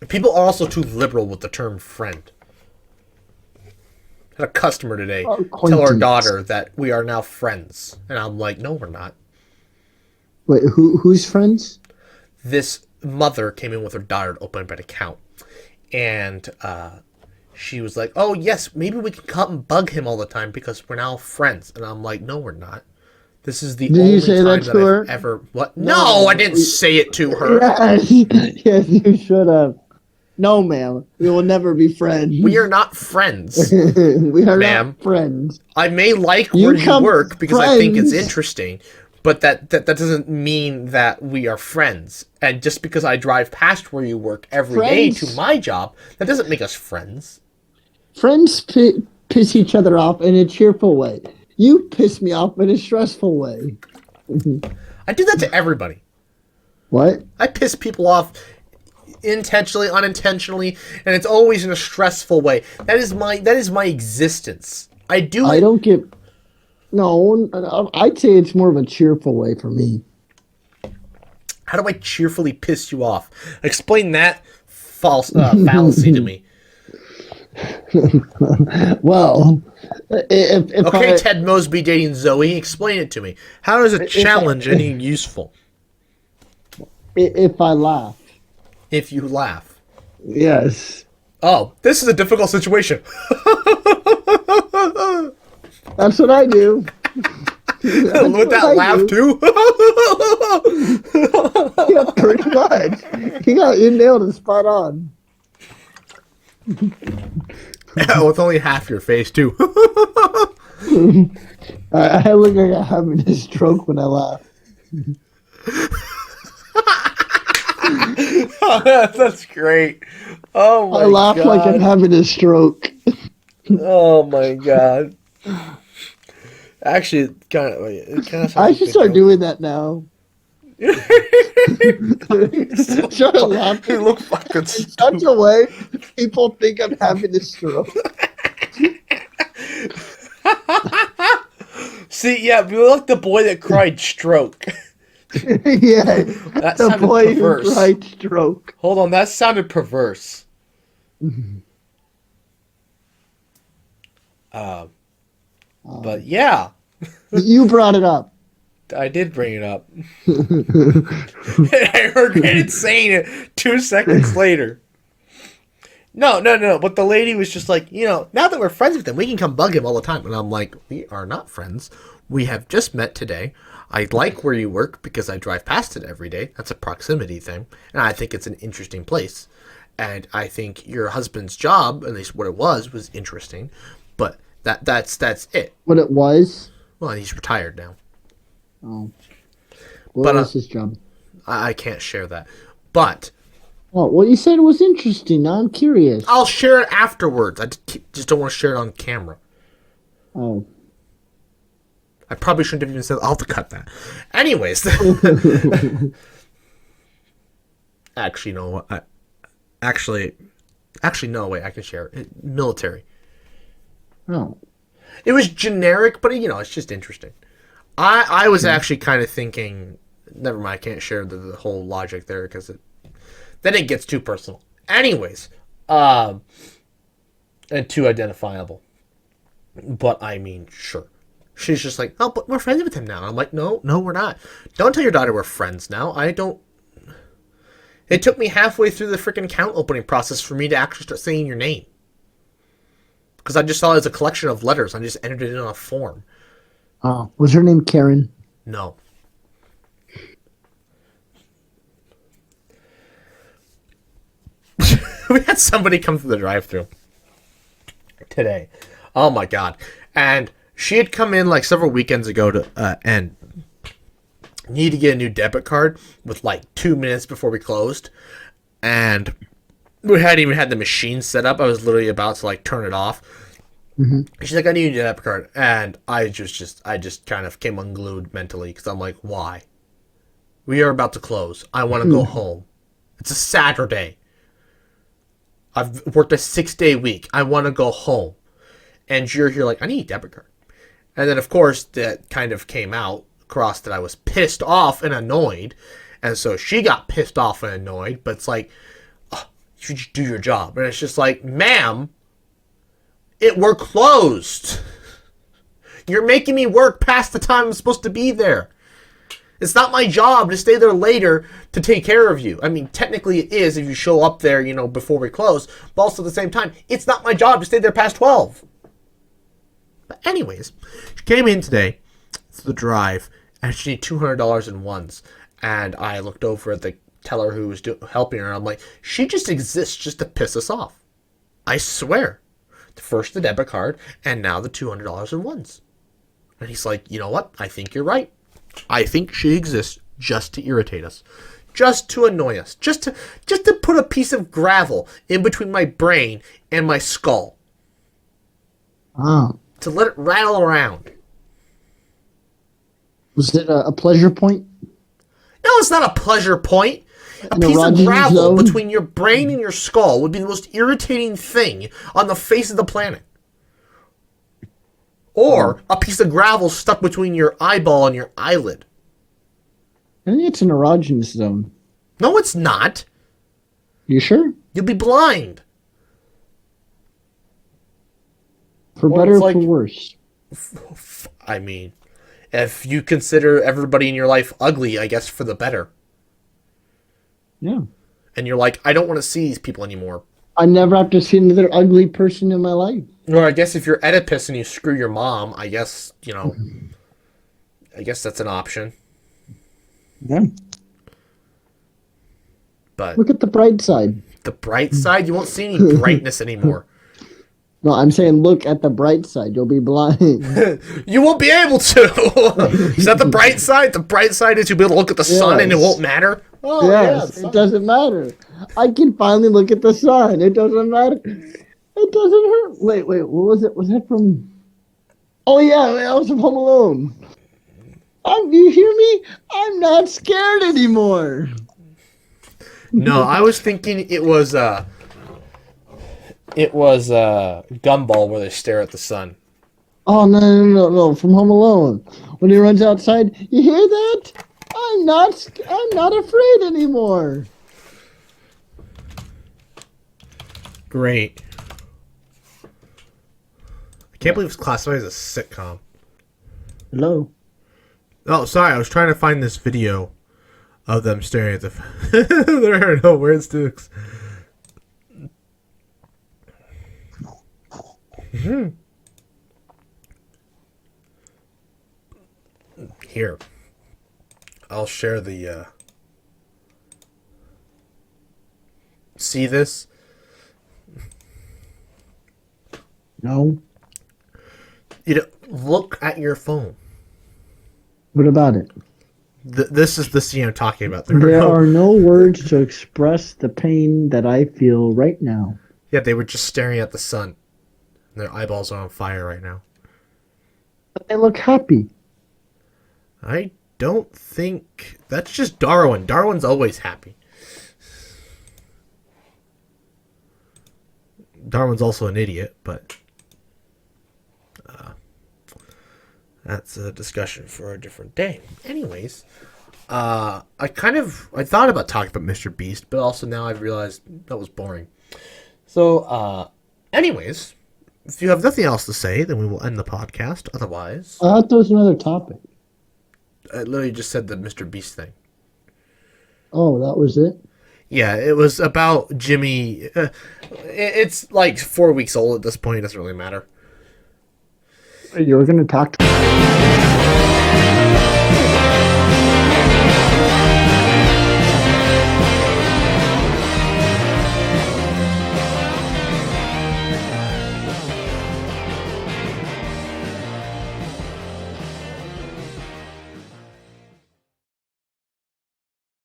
People are also too liberal with the term friend. I had a customer today tell our daughter that we are now friends. And I'm like, no, we're not. Wait, who's friends? This mother came in with her daughter to open up an account. And she was like, oh, yes, maybe we can come and bug him all the time because we're now friends. And I'm like, no, we're not. This is the Did only you say time that that to I've her? ever... What? No, I didn't say it to her. Yes, yes, you should have. No, ma'am. We will never be friends. We are not friends, We are ma'am. not friends. I may like where you work because I think it's friends. interesting, but that doesn't mean that we are friends. And just because I drive past where you work every day Friends. to my job, that doesn't make us friends. Friends piss each other off in a cheerful way. You piss me off in a stressful way. I do that to everybody. What? I piss people off intentionally, unintentionally, and it's always in a stressful way. That is my existence. I do I it. don't get. No, I'd say it's more of a cheerful way for me. How do I cheerfully piss you off? Explain that fallacy to me. Well, if Okay, Ted Mosby dating Zoe, explain it to me. How is a challenge any useful? if I laugh, If you laugh. yes, Oh, this is a difficult situation. that's what I do. With that laugh too? Yeah, pretty much. You nailed it spot on. With only half your face too. I look like I'm having a stroke when I laugh. That's great. Oh my god. I laugh like I'm having a stroke. Oh my god. Actually, it kind of. I should start doing that now. Try to laugh You look fucking in stupid. such a way people think I'm having a stroke. See, yeah, you look like the boy that cried stroke. Yeah, That the sounded boy perverse. who cried stroke. Hold on, that sounded perverse. But yeah, You brought it up. I did bring it up. I regretted saying it 2 seconds later. No. But the lady was just like, now that we're friends with him, we can come bug him all the time. And I'm like, we are not friends. We have just met today. I like where you work because I drive past it every day. That's a proximity thing. And I think it's an interesting place. And I think your husband's job, at least what it was interesting. But that's it. What it was? Well, he's retired now. Oh. What was his job? I can't share that. But Oh, well, you said it was interesting. Now I'm curious. I'll share it afterwards. I just don't want to share it on camera. Oh. I probably shouldn't have even said. I'll have to cut that. Anyways. Actually, no. Actually, no. Wait, I can share it. Military. Oh. It was generic, but it's just interesting. I was actually kind of thinking. Never mind. I can't share the whole logic there because then it gets too personal. Anyways, and too identifiable. But I mean, sure. She's just like, oh, but we're friends with him now. I'm like, no, we're not. Don't tell your daughter we're friends now. I don't. It took me halfway through the freaking account opening process for me to actually start saying your name. Because I just saw it as a collection of letters. I just entered it in a form. Oh. Was her name Karen? No. We had somebody come through the drive-thru today. Oh my god. And she had come in like several weekends ago to and needed to get a new debit card with like 2 minutes before we closed. And we hadn't even had the machine set up. I was literally about to like turn it off. Mm-hmm. She's like, I need a new debit card. And I just kind of came unglued mentally because I'm like, why? We are about to close. I want to go home. It's a Saturday. I've worked a 6-day week. I want to go home. And you're here like, I need a debit card. And then, of course, that kind of came out across that I was pissed off and annoyed. And so she got pissed off and annoyed. But it's like, oh, you just do your job. And it's just like, ma'am, we're closed. You're making me work past the time I'm supposed to be there. It's not my job to stay there later to take care of you. I mean, technically it is if you show up there, before we close. But also at the same time, it's not my job to stay there past 12. But anyways, she came in today to the drive, and she needed $200 in ones. And I looked over at the teller who was helping her, and I'm like, she just exists just to piss us off. I swear. First the debit card, and now the $200 in ones. And he's like, you know what? I think you're right. I think she exists just to irritate us, just to annoy us, just to put a piece of gravel in between my brain and my skull. Oh. To let it rattle around. Was it a pleasure point? No, it's not a pleasure point. A An piece of erogenous gravel zone? between your brain and your skull would be the most irritating thing on the face of the planet. Or a piece of gravel stuck between your eyeball and your eyelid. I think it's an erogenous zone. No, it's not. You sure? You'll be blind. For Well, better it's or like- for worse? I mean, if you consider everybody in your life ugly, I guess for the better. Yeah. And you're like, I don't want to see these people anymore. I never have to see another ugly person in my life. Or I guess if you're Oedipus and you screw your mom, I guess, I guess that's an option. Yeah. But Look at the bright side. the bright side, you won't see any brightness anymore. No, I'm saying look at the bright side. You'll be blind. You won't be able to. Is that the bright side? The bright side is you'll be able to look at the sun and it Yes. won't matter? Oh, Yes, yeah, it doesn't matter. I can finally look at the sun. It doesn't matter. It doesn't hurt. Wait, what was it? Was that from... Oh, yeah, that was from Home Alone. You hear me? I'm not scared anymore. No, I was thinking it was Gumball where they stare at the sun. Oh, no. From Home Alone. When he runs outside, you hear that? I'm not afraid anymore. Great. I can't believe it's classified as a sitcom. Hello. Oh, sorry, I was trying to find this video of them staring at the... There are no words to... Here. I'll share the... See this? No. Look at your phone. What about it? This is the scene I'm talking about. There are no words to express the pain that I feel right now. Yeah, they were just staring at the sun. Their eyeballs are on fire right now. But they look happy. I don't think... That's just Darwin. Darwin's always happy. Darwin's also an idiot, but... that's a discussion for a different day. Anyways, I thought about talking about Mr. Beast, but also now I've realized that was boring. So, anyways, if you have nothing else to say, then we will end the podcast. Otherwise, I thought there was another topic. I literally just said the Mr. Beast thing. Oh, that was it? Yeah, it was about Jimmy. It's like 4 weeks old at this point. It doesn't really matter. You were going to talk to